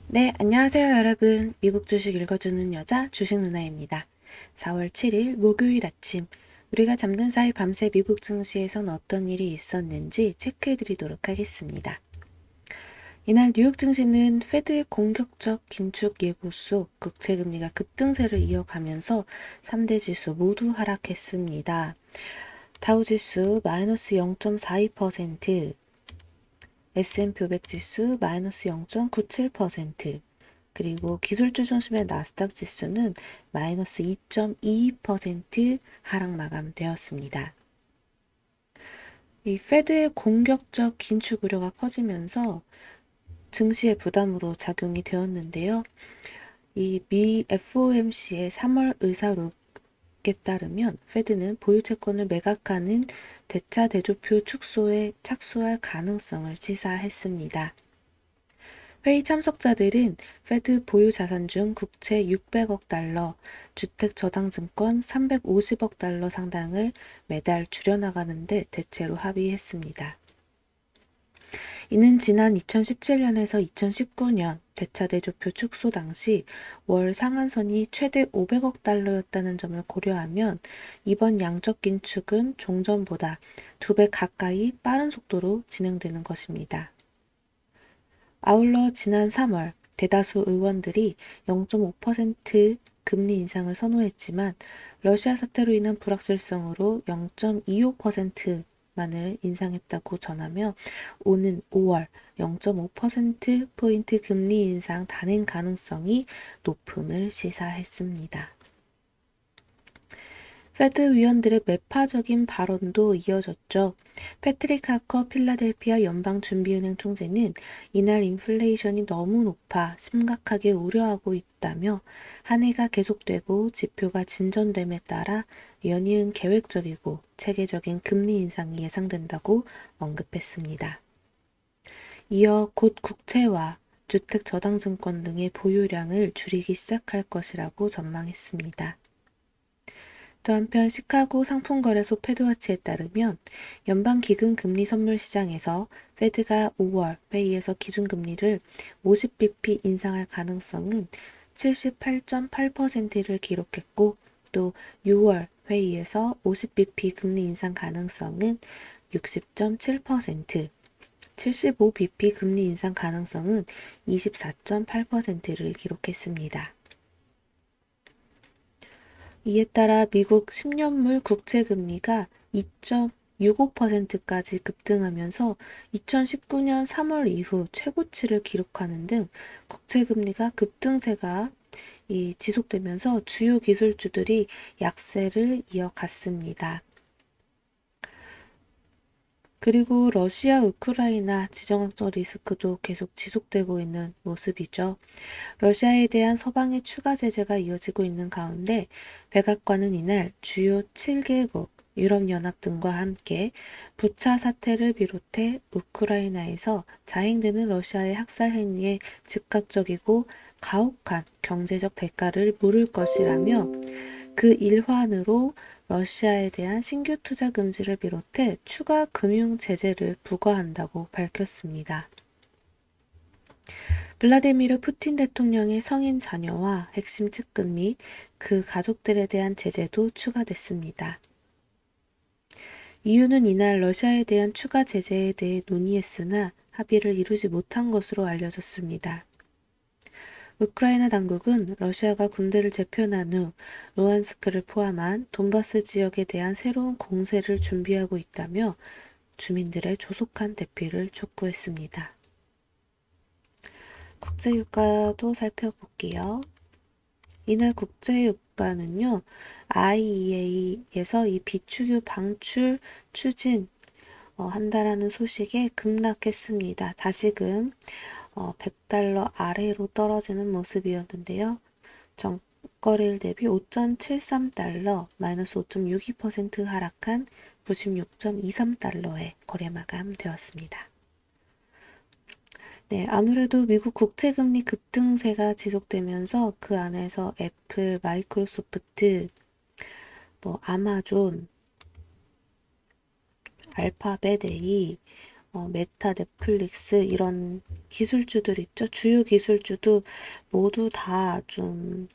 네, 안녕하세요, 여러분. 미국 주식 읽어주는 여자 주식 누나입니다. 4월 7일 목요일 아침, 우리가 잠든 사이 밤새 미국 증시에선 어떤 일이 있었는지 체크해 드리도록 하겠습니다. 이날 뉴욕 증시는 페드의 공격적 긴축 예고 속 국채금리가 급등세를 이어가면서 3대 지수 모두 하락했습니다. 다우지수 마이너스 0.42%, S&P 500 지수 마이너스 0.97%, 그리고 기술주 중심의 나스닥 지수는 마이너스 2.22% 하락 마감되었습니다. 이 페드의 공격적 긴축 우려가 커지면서 증시의 부담으로 작용이 되었는데요. 이 미 FOMC의 3월 의사록에 따르면 페드는 보유 채권을 매각하는 대차 대조표 축소에 착수할 가능성을 시사했습니다. 회의 참석자들은 페드 보유 자산 중 국채 600억 달러, 주택 저당증권 350억 달러 상당을 매달 줄여나가는데 대체로 합의했습니다. 이는 지난 2017년에서 2019년 대차 대조표 축소 당시 월 상한선이 최대 500억 달러였다는 점을 고려하면 이번 양적 긴축은 종전보다 2배 가까이 빠른 속도로 진행되는 것입니다. 아울러 지난 3월 대다수 의원들이 0.5% 금리 인상을 선호했지만 러시아 사태로 인한 불확실성으로 0.25%만을 인상했다고 전하며 오는 5월 0.5%포인트 금리 인상 단행 가능성이 높음을 시사했습니다. 페드 위원들의 매파적인 발언도 이어졌죠. 패트릭 하커 필라델피아 연방준비은행 총재는 이날 인플레이션이 너무 높아 심각하게 우려하고 있다며 한 해가 계속되고 지표가 진전됨에 따라 연이은 계획적이고 체계적인 금리 인상이 예상된다고 언급했습니다. 이어 곧 국채와 주택 저당증권 등의 보유량을 줄이기 시작할 것이라고 전망했습니다. 또 한편 시카고 상품거래소 패드워치에 따르면 연방기금금리 선물 시장에서 페드가 5월 회의에서 기준금리를 50bp 인상할 가능성은 78.8%를 기록했고 또 6월 회의에서 50bp 금리 인상 가능성은 60.7%, 75bp 금리 인상 가능성은 24.8%를 기록했습니다. 이에 따라 미국 10년물 국채금리가 2.65%까지 급등하면서 2019년 3월 이후 최고치를 기록하는 등 국채금리가 급등세가 지속되면서 주요 기술주들이 약세를 이어갔습니다. 그리고 러시아, 우크라이나 지정학적 리스크도 계속 지속되고 있는 모습이죠. 러시아에 대한 서방의 추가 제재가 이어지고 있는 가운데 백악관은 이날 주요 7개국, 유럽연합 등과 함께 부차 사태를 비롯해 우크라이나에서 자행되는 러시아의 학살 행위에 즉각적이고 가혹한 경제적 대가를 물을 것이라며 그 일환으로 러시아에 대한 신규 투자 금지를 비롯해 추가 금융 제재를 부과한다고 밝혔습니다. 블라디미르 푸틴 대통령의 성인 자녀와 핵심 측근 및 그 가족들에 대한 제재도 추가됐습니다. 이유는 이날 러시아에 대한 추가 제재에 대해 논의했으나 합의를 이루지 못한 것으로 알려졌습니다. 우크라이나 당국은 러시아가 군대를 재편한 후 루안스크를 포함한 돈바스 지역에 대한 새로운 공세를 준비하고 있다며 주민들의 조속한 대피를 촉구했습니다. 국제유가도 살펴볼게요. 이날 국제유가는요, IEA에서 이 비축유 방출 추진 한다라는 소식에 급락했습니다. 다시금 100달러 아래로 떨어지는 모습이었는데요. 전거래일 대비 5.73달러, 마이너스 5.62% 하락한 96.23달러에 거래 마감되었습니다. 네, 아무래도 미국 국채금리 급등세가 지속되면서 그 안에서 애플, 마이크로소프트, 아마존, 알파벳 A, 메타, 넷플릭스 이런 기술주들 있죠. 주요 기술주도 모두 다 좀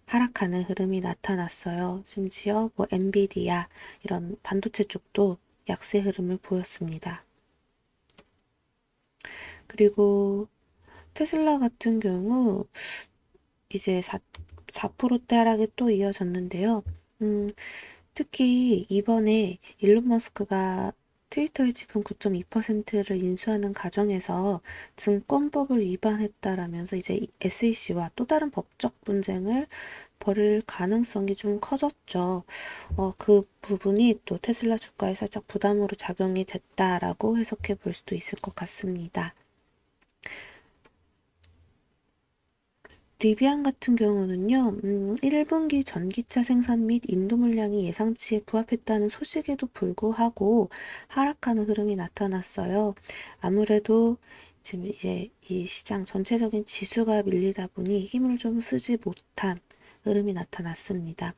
하락하는 흐름이 나타났어요. 심지어 뭐 엔비디아 이런 반도체 쪽도 약세 흐름을 보였습니다. 그리고 테슬라 같은 경우 이제 4%대 하락이 또 이어졌는데요. 특히 이번에 일론 머스크가 트위터의 지분 9.2%를 인수하는 과정에서 증권법을 위반했다라면서 이제 SEC와 또 다른 법적 분쟁을 벌일 가능성이 좀 커졌죠. 그 부분이 또 테슬라 주가에 살짝 부담으로 작용이 됐다라고 해석해 볼 수도 있을 것 같습니다. 리비안 같은 경우는요, 1분기 전기차 생산 및 인도 물량이 예상치에 부합했다는 소식에도 불구하고 하락하는 흐름이 나타났어요. 아무래도 지금 이제 이 시장 전체적인 지수가 밀리다 보니 힘을 좀 쓰지 못한 흐름이 나타났습니다.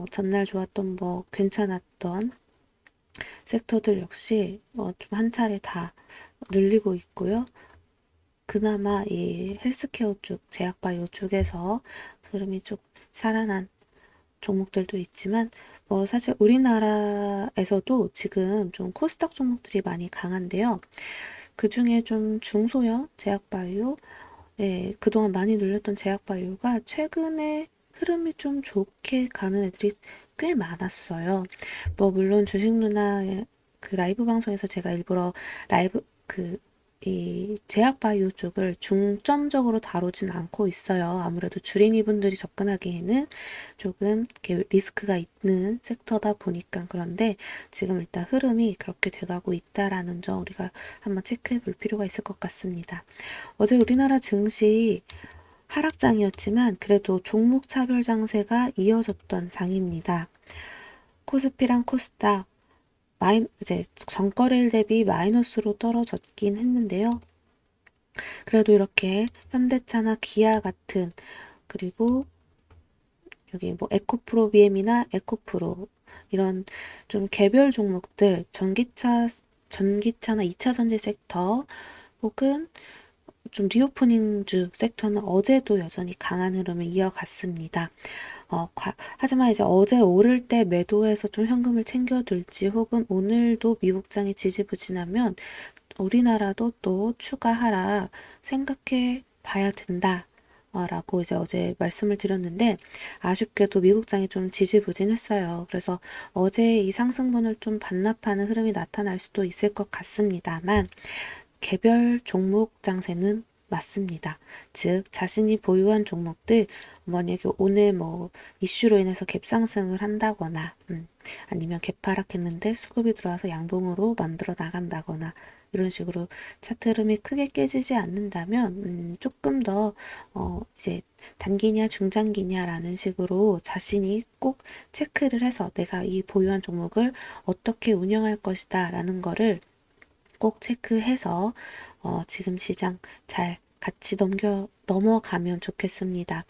전날 좋았던 뭐 괜찮았던 섹터들 역시 좀 한 차례 다 눌리고 있고요. 그나마 이 헬스케어 쪽, 제약바이오 쪽에서 흐름이 좀 살아난 종목들도 있지만, 사실 우리나라에서도 지금 좀 코스닥 종목들이 많이 강한데요. 그 중에 좀 중소형 제약바이오, 그동안 많이 눌렸던 제약바이오가 최근에 흐름이 좀 좋게 가는 애들이 꽤 많았어요. 물론 주식 누나 그 라이브 방송에서 제가 일부러 라이브 이 제약바이오 쪽을 중점적으로 다루진 않고 있어요. 아무래도 주린이분들이 접근하기에는 조금 리스크가 있는 섹터다 보니까. 그런데 지금 일단 흐름이 그렇게 돼가고 있다라는 점 우리가 한번 체크해 볼 필요가 있을 것 같습니다. 어제 우리나라 증시 하락장이었지만 그래도 종목 차별 장세가 이어졌던 장입니다. 코스피랑 코스닥 이제 전거래일 대비 마이너스로 떨어졌긴 했는데요. 그래도 이렇게 현대차나 기아 같은, 그리고 여기 뭐 에코프로 BM이나 에코프로 이런 좀 개별 종목들, 전기차나 2차 전지 섹터 혹은 좀 리오프닝주 섹터는 어제도 여전히 강한 흐름을 이어갔습니다. 하지만 이제 어제 오를 때 매도해서 좀 현금을 챙겨둘지 혹은 오늘도 미국장이 지지부진하면 우리나라도 또 추가 하락 생각해 봐야 된다. 라고 이제 어제 말씀을 드렸는데 아쉽게도 미국장이 좀 지지부진했어요. 그래서 어제 이 상승분을 좀 반납하는 흐름이 나타날 수도 있을 것 같습니다만 개별 종목 장세는 맞습니다. 즉 자신이 보유한 종목들 만약에 오늘 뭐 이슈로 인해서 갭상승을 한다거나 아니면 갭하락했는데 수급이 들어와서 양봉으로 만들어 나간다거나 이런 식으로 차트 흐름이 크게 깨지지 않는다면 조금 더 이제 단기냐 중장기냐라는 식으로 자신이 꼭 체크를 해서 내가 이 보유한 종목을 어떻게 운영할 것이다 라는 거를 꼭 체크해서 지금 시장 잘 같이 넘어가면 좋겠습니다.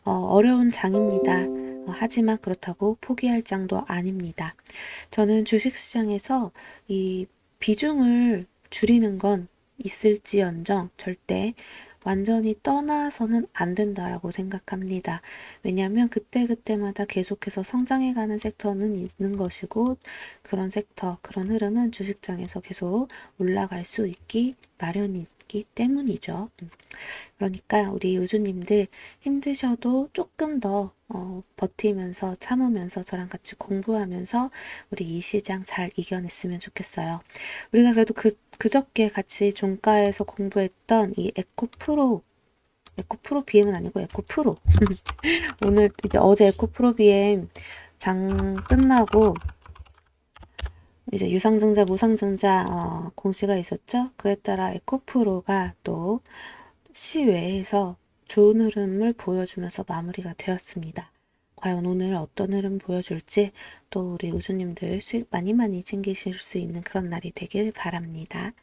어려운 장입니다. 하지만 그렇다고 포기할 장도 아닙니다. 저는 주식시장에서 이 비중을 줄이는 건 있을지언정 절대 완전히 떠나서는 안 된다라고 생각합니다. 왜냐하면 그때그때마다 계속해서 성장해가는 섹터는 있는 것이고 그런 섹터, 그런 흐름은 주식장에서 계속 올라갈 수 있기 마련이기 때문이죠. 그러니까 우리 유주님들 힘드셔도 조금 더 버티면서 참으면서 저랑 같이 공부하면서 우리 이 시장 잘 이겨냈으면 좋겠어요. 우리가 그래도 그저께 같이 종가에서 공부했던 이 에코프로 BM은 아니고 에코프로. 오늘 이제 어제 에코프로 BM 장 끝나고 이제 유상증자, 무상증자 공시가 있었죠. 그에 따라 에코프로가 또 시외에서 좋은 흐름을 보여주면서 마무리가 되었습니다. 과연 오늘 어떤 흐름 보여줄지 또 우리 우주님들 수익 많이 많이 챙기실 수 있는 그런 날이 되길 바랍니다.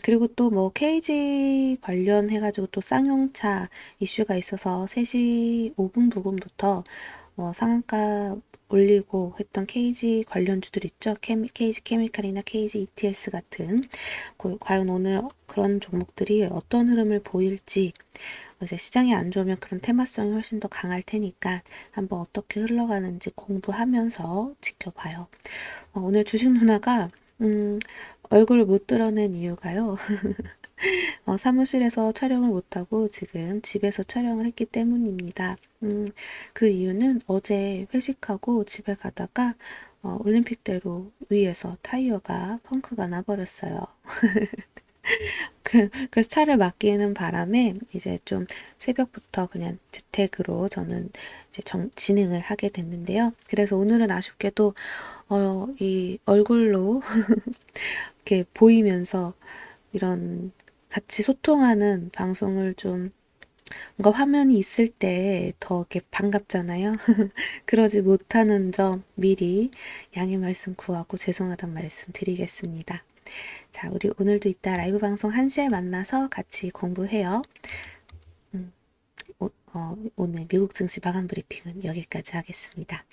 그리고 또 뭐 KG 관련해가지고 또 쌍용차 이슈가 있어서 3시 5분 부근부터 상한가 올리고 했던 KG 관련주들 있죠. KG 케미칼이나 KG ETS 같은 과연 오늘 그런 종목들이 어떤 흐름을 보일지 이제 시장이 안 좋으면 그런 테마성이 훨씬 더 강할 테니까 한번 어떻게 흘러가는지 공부하면서 지켜봐요. 오늘 주식 누나가 얼굴을 못 드러낸 이유가요. 사무실에서 촬영을 못하고 지금 집에서 촬영을 했기 때문입니다. 그 이유는 어제 회식하고 집에 가다가 올림픽대로 위에서 타이어가 펑크가 나버렸어요. 그래서 차를 맡기는 바람에 이제 좀 새벽부터 그냥 재택으로 저는 이제 진행을 하게 됐는데요. 그래서 오늘은 아쉽게도 이 얼굴로 이렇게 보이면서 이런 같이 소통하는 방송을 좀 뭔가 화면이 있을 때 더 이렇게 반갑잖아요. 그러지 못하는 점 미리 양해 말씀 구하고 죄송하다는 말씀 드리겠습니다. 자, 우리 오늘도 이따 라이브 방송 1시에 만나서 같이 공부해요. 오늘 미국 증시 마감 브리핑은 여기까지 하겠습니다.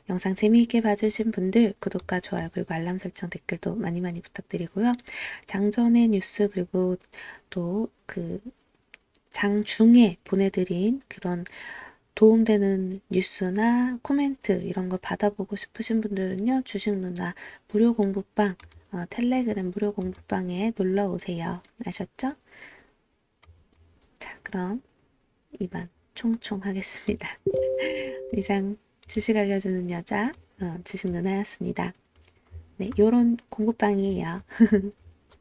영상 재미있게 봐주신 분들 구독과 좋아요 그리고 알람 설정 댓글도 많이 많이 부탁드리고요. 장전의 뉴스 그리고 또 그 장중에 보내드린 그런 도움되는 뉴스나 코멘트 이런 거 받아보고 싶으신 분들은요. 주식 누나 무료 공부방 텔레그램 무료 공부방에 놀러 오세요. 아셨죠? 자, 그럼 이만 총총 하겠습니다. 이상 주식 알려주는 여자 주식 누나였습니다. 네, 요런 공부방이에요.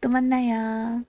또 만나요.